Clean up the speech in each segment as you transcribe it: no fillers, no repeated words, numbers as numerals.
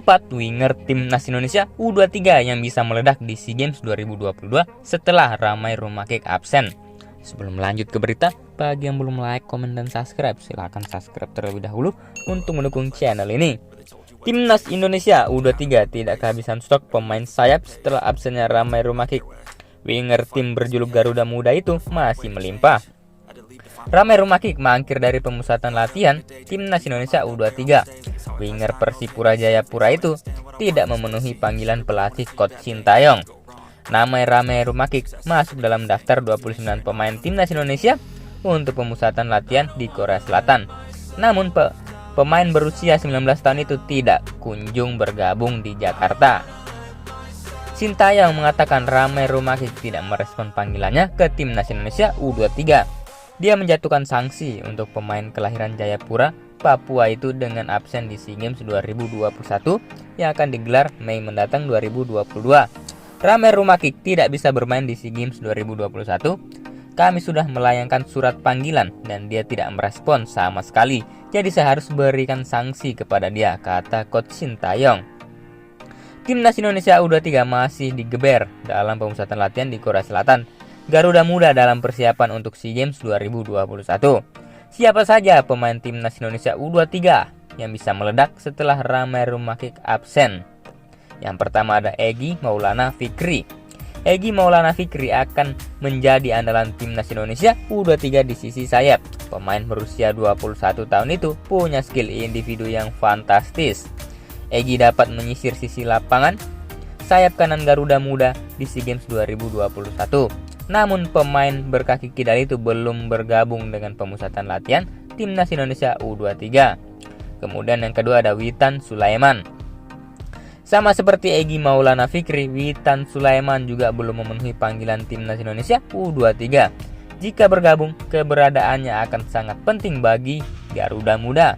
4. Winger Timnas Indonesia U23 yang bisa meledak di SEA Games 2022 setelah ramai rumah kick absen. Sebelum lanjut ke berita, bagi yang belum like, komen, dan subscribe, silahkan subscribe terlebih dahulu untuk mendukung channel ini. Timnas Indonesia U23 tidak kehabisan stok pemain sayap setelah absennya ramai rumah kick. Winger tim berjuluk Garuda Muda itu masih melimpah. Ramai rumah kick mangkir dari pemusatan latihan Timnas Indonesia U23. Winger Persipura Jayapura itu tidak memenuhi panggilan pelatih Coach Sintayong. Nama Ramai rumah kick masuk dalam daftar 29 pemain Timnas Indonesia untuk pemusatan latihan di Korea Selatan. Namun pemain berusia 19 tahun itu tidak kunjung bergabung di Jakarta. Sintayong mengatakan Ramai rumah kick tidak merespon panggilannya ke Timnas Indonesia U23. Dia menjatuhkan sanksi untuk pemain kelahiran Jayapura, Papua itu dengan absen di SEA Games 2021 yang akan digelar Mei mendatang 2022. Ramai rumah kick tidak bisa bermain di SEA Games 2021. Kami sudah melayangkan surat panggilan dan dia tidak merespon sama sekali. Jadi saya harus berikan sanksi kepada dia, kata Coach Sintayong. Timnas Indonesia U23 masih digeber dalam pemusatan latihan di Korea Selatan. Garuda Muda dalam persiapan untuk SEA Games 2021. Siapa saja pemain Timnas Indonesia U23 yang bisa meledak setelah ramai rumah kick absen? Yang pertama ada Egy Maulana Fikri. Egy Maulana Fikri akan menjadi andalan Timnas Indonesia U23 di sisi sayap. Pemain berusia 21 tahun itu punya skill individu yang fantastis. Egy dapat menyisir sisi lapangan sayap kanan Garuda Muda di SEA Games 2021. Namun pemain berkaki kidal itu belum bergabung dengan pemusatan latihan Timnas Indonesia U23. Kemudian yang kedua ada Witan Sulaiman. Sama seperti Egy Maulana Fikri, Witan Sulaiman juga belum memenuhi panggilan Timnas Indonesia U23. Jika bergabung, keberadaannya akan sangat penting bagi Garuda Muda.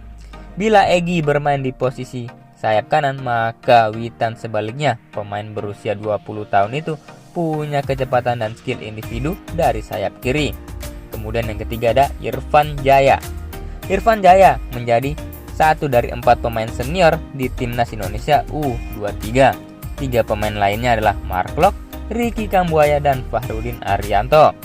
Bila Egy bermain di posisi sayap kanan, maka Witan sebaliknya, pemain berusia 20 tahun itu punya kecepatan dan skill individu dari sayap kiri. Kemudian yang ketiga ada Irfan Jaya. Irfan Jaya menjadi satu dari 4 pemain senior di Timnas Indonesia U23. 3 pemain lainnya adalah Mark Lok, Ricky Kambuaya, dan Fahrudin Arianto.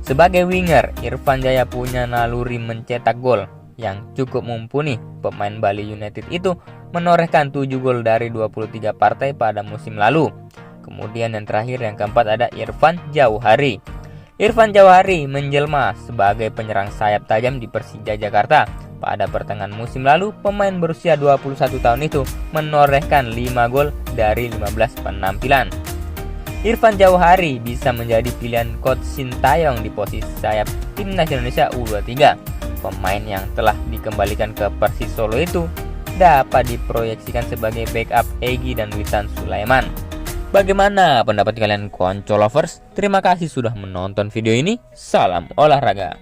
Sebagai winger, Irfan Jaya punya naluri mencetak gol yang cukup mumpuni. Pemain Bali United itu menorehkan 7 gol dari 23 partai pada musim lalu. Kemudian yang terakhir yang keempat ada Irfan Jauhari. Irfan Jauhari menjelma sebagai penyerang sayap tajam di Persija Jakarta. Pada pertengahan musim lalu, pemain berusia 21 tahun itu menorehkan 5 gol dari 15 penampilan. Irfan Jauhari bisa menjadi pilihan Coach Sintayong di posisi sayap Timnas Indonesia U23. Pemain yang telah dikembalikan ke Persis Solo itu dapat diproyeksikan sebagai backup Egy dan Witan Sulaiman. Bagaimana pendapat kalian Konco Lovers? Terima kasih sudah menonton video ini. Salam olahraga.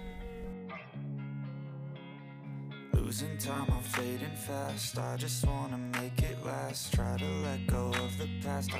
Losing time, I'm fading fast. I just wanna make it last. Try to let go of the past.